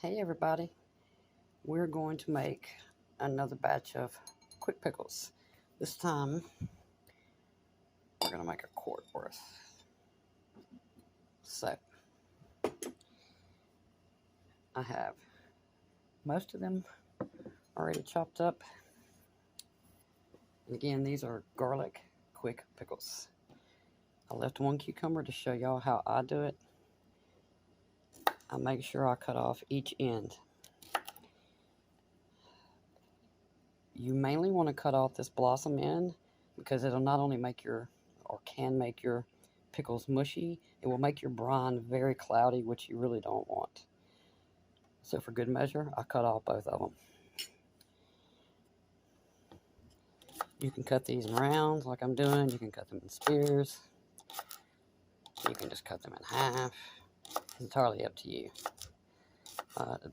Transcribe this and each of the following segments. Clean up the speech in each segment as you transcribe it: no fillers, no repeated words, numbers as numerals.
Hey everybody, we're going to make another batch of quick pickles. This time we're going to make a quart worth. So I have most of them already chopped up. And again, these are garlic quick pickles. I left one cucumber to show y'all how I do it. I make sure I cut off each end. You mainly want to cut off this blossom end because it'll not only make your, or can make your pickles mushy, it will make your brine very cloudy, which you really don't want. So for good measure, I cut off both of them. You can cut these in rounds like I'm doing. You can cut them in spears. You can just cut them in half. It's entirely up to you.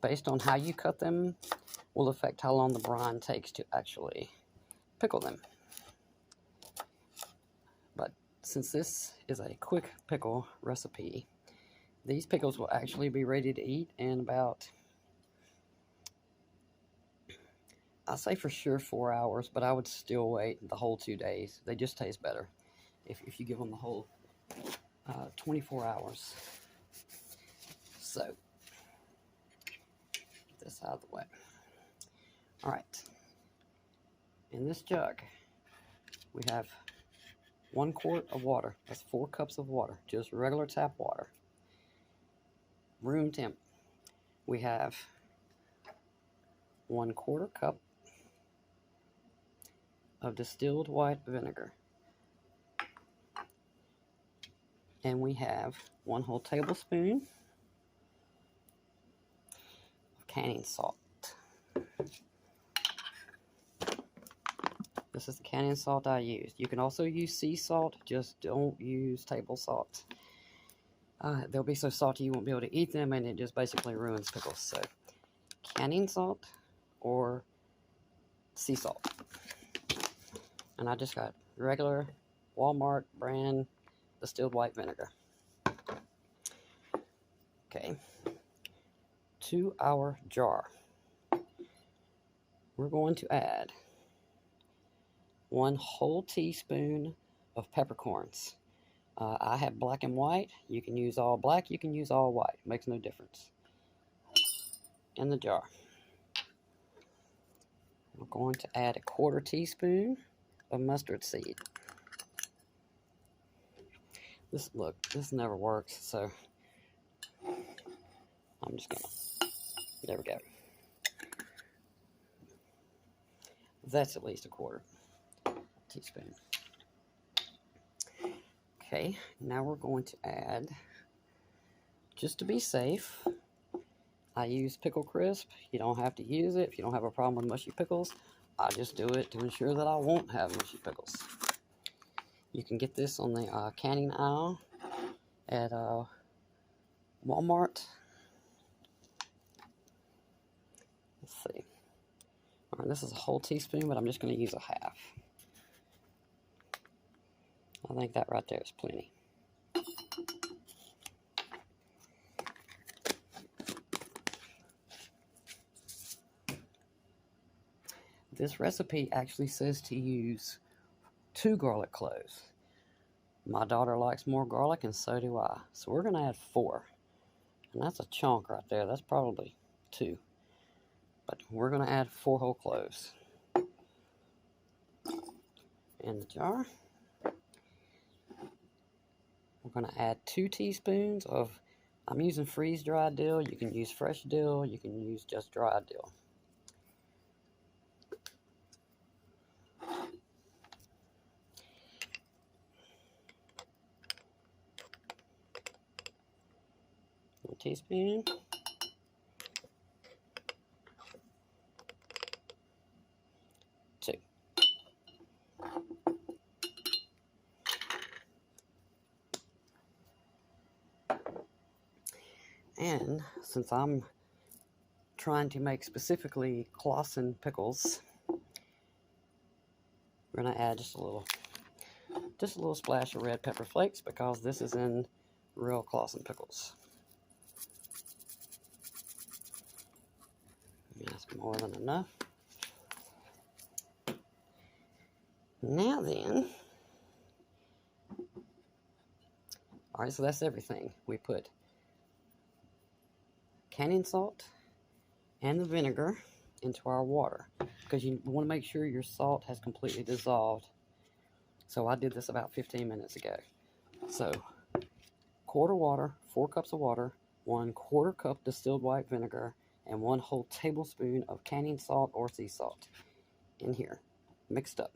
Based on how you cut them will affect how long the brine takes to actually pickle them. But since this is a quick pickle recipe, these pickles will actually be ready to eat in about, I'll say for sure 4 hours, but I would still wait the whole 2 days. They just taste better if you give them the whole 24 hours. So, get this out of the way. Alright, in this jug, we have 1 quart of water. That's 4 cups of water, just regular tap water. Room temp. We have 1/4 cup of distilled white vinegar. And we have 1 whole tablespoon of canning salt. This is the canning salt I used. You can also use sea salt, just don't use table salt. They'll be so salty you won't be able to eat them, and it just basically ruins pickles. So, canning salt or sea salt. And I just got regular Walmart brand distilled white vinegar. Okay. To our jar, we're going to add 1 whole teaspoon of peppercorns. I have black and white. You can use all black, you can use all white. Makes no difference. In the jar. We're going to add 1/4 teaspoon of mustard seed. This never works, so I'm just gonna, there we go. That's at least 1/4 teaspoon. Okay, now we're going to add, just to be safe, I use pickle crisp. You don't have to use it if you don't have a problem with mushy pickles. I just do it to ensure that I won't have mushy pickles. You can get this on the canning aisle at Walmart. Let's see. All right, this is a whole teaspoon, but I'm just going to use a half. I think that right there is plenty. This recipe actually says to use 2 garlic cloves. My daughter likes more garlic, and so do I. So we're going to add 4. And that's a chunk right there. That's probably 2. But we're going to add 4 whole cloves in the jar. We're going to add 2 teaspoons of, I'm using freeze-dried dill. You can use fresh dill. You can use just dried dill. One teaspoon. Two. And since I'm trying to make specifically claussen pickles, we're going to add just a little splash of red pepper flakes because this is in real claussen pickles. More than enough. Now then, all right, so that's everything. We put canning salt and the vinegar into our water because you want to make sure your salt has completely dissolved. So I did this about 15 minutes ago. So quart of water, 4 cups of water, 1/4 cup distilled white vinegar, and 1 whole tablespoon of canning salt or sea salt in here, mixed up.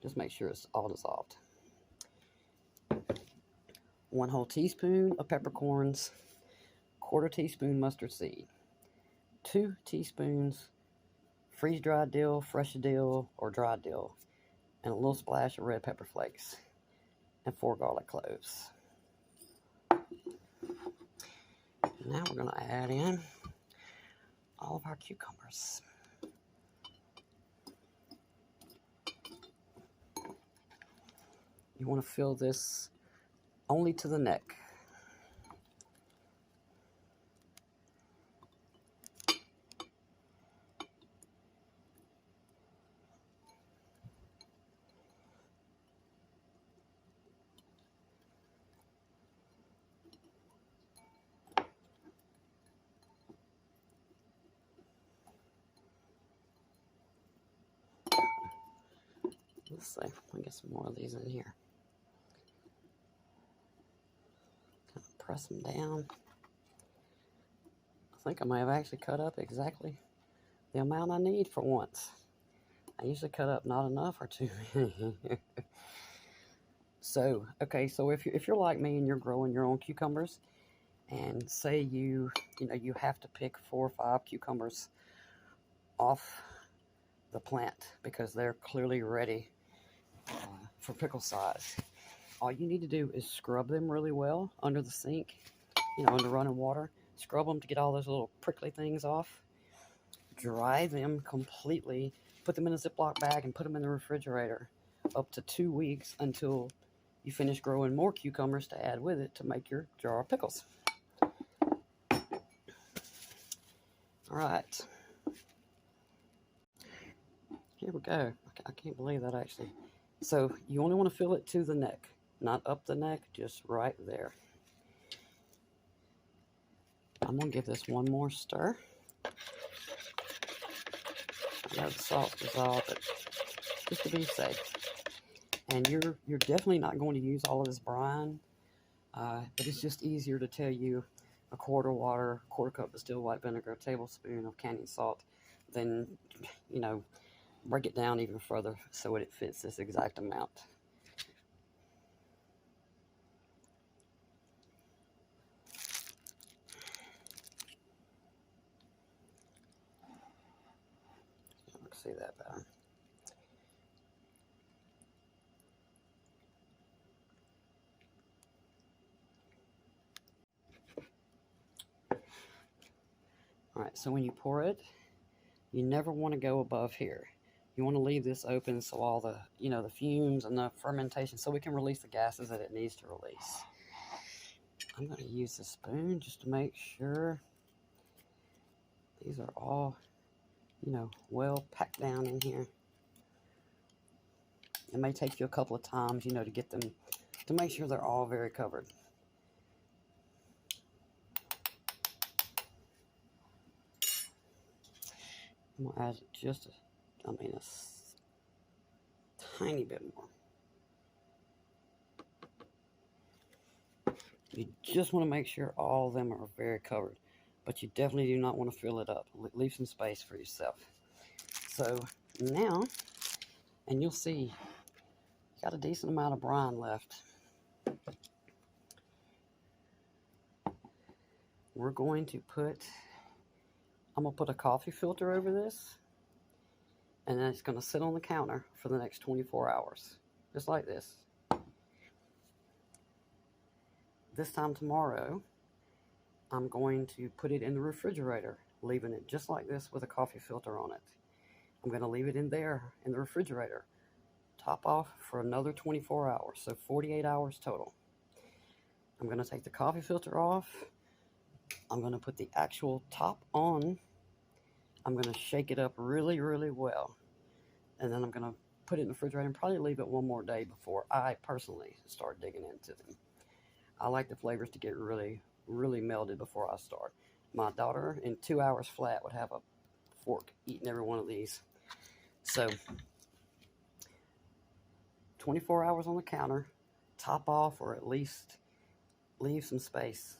Just make sure it's all dissolved. 1 whole teaspoon of peppercorns, 1/4 teaspoon mustard seed, 2 teaspoons freeze-dried dill, fresh dill, or dry dill, and a little splash of red pepper flakes, and 4 garlic cloves. Now we're going to add in all of our cucumbers. You want to fill this only to the neck. Let's see, I'll get some more of these in here. Kind of press them down. I think I may have actually cut up exactly the amount I need for once. I usually cut up not enough or too many. So, okay, so if you're like me and you're growing your own cucumbers, and say you have to pick 4 or 5 cucumbers off the plant because they're clearly ready for pickle size. All you need to do is scrub them really well under the sink, under running water. Scrub them to get all those little prickly things off. Dry them completely. Put them in a Ziploc bag and put them in the refrigerator up to 2 weeks until you finish growing more cucumbers to add with it to make your jar of pickles. All right. Here we go. I can't believe that actually. So you only want to fill it to the neck, not up the neck, just right there. I'm going to give this one more stir. I know the salt's dissolved, but just to be safe. And you're definitely not going to use all of this brine, but it's just easier to tell you 1/4 water, 1/4 cup distilled white vinegar, a tablespoon of canning salt, than, break it down even further so it fits this exact amount. Let's see that better. All right, so when you pour it, you never want to go above here. You want to leave this open so all the, the fumes and the fermentation, so we can release the gases that it needs to release. I'm going to use the spoon just to make sure these are all, well packed down in here. It may take you a couple of times, to get them, to make sure they're all very covered. I'm going to add just a tiny bit more. You just want to make sure all of them are very covered, but you definitely do not want to fill it up. Leave some space for yourself. So now, and you'll see, got a decent amount of brine left. We're going to I'm going to put a coffee filter over this, and then it's going to sit on the counter for the next 24 hours, just like this. This time tomorrow, I'm going to put it in the refrigerator, leaving it just like this with a coffee filter on it. I'm going to leave it in there in the refrigerator, top off for another 24 hours, so 48 hours total. I'm going to take the coffee filter off. I'm going to put the actual top on. I'm going to shake it up really, really well. And then I'm going to put it in the refrigerator and probably leave it one more day before I personally start digging into them. I like the flavors to get really, really melded before I start. My daughter, in 2 hours flat, would have a fork eating every one of these. So, 24 hours on the counter, top off, or at least leave some space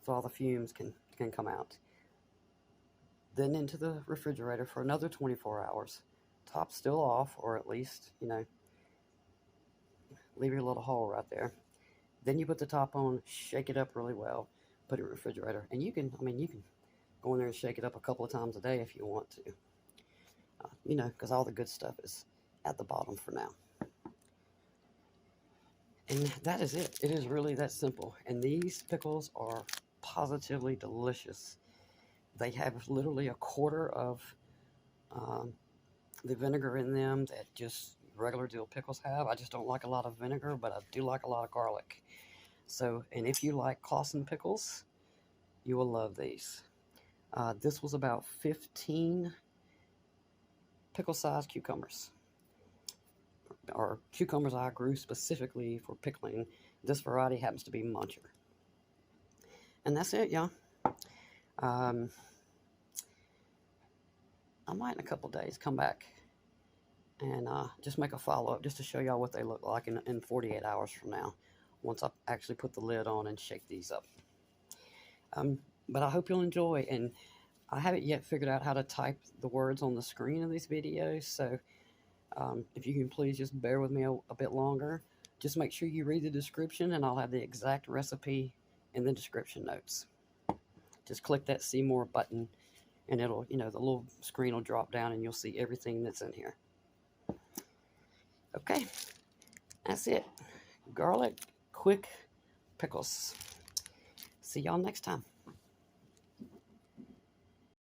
so all the fumes can come out. Then into the refrigerator for another 24 hours. Top still off, or at least, leave your little hole right there. Then you put the top on, shake it up really well, put it in the refrigerator. And you can go in there and shake it up a couple of times a day if you want to. Because all the good stuff is at the bottom for now. And that is it. It is really that simple. And these pickles are positively delicious. They have literally 1/4 of the vinegar in them that just regular dill pickles have. I just don't like a lot of vinegar, but I do like a lot of garlic. So, and if you like claussen pickles, you will love these. This was about 15 pickle-sized cucumbers, or cucumbers I grew specifically for pickling. This variety happens to be muncher. And that's it, y'all. I might in a couple days come back and just make a follow-up just to show y'all what they look like in 48 hours from now, once I actually put the lid on and shake these up. But I hope you'll enjoy, and I haven't yet figured out how to type the words on the screen of these videos, so if you can please just bear with me a bit longer. Just make sure you read the description, and I'll have the exact recipe in the description notes. Just click that see more button, and it'll, the little screen will drop down, and you'll see everything that's in here. Okay, that's it. Garlic quick pickles. See y'all next time.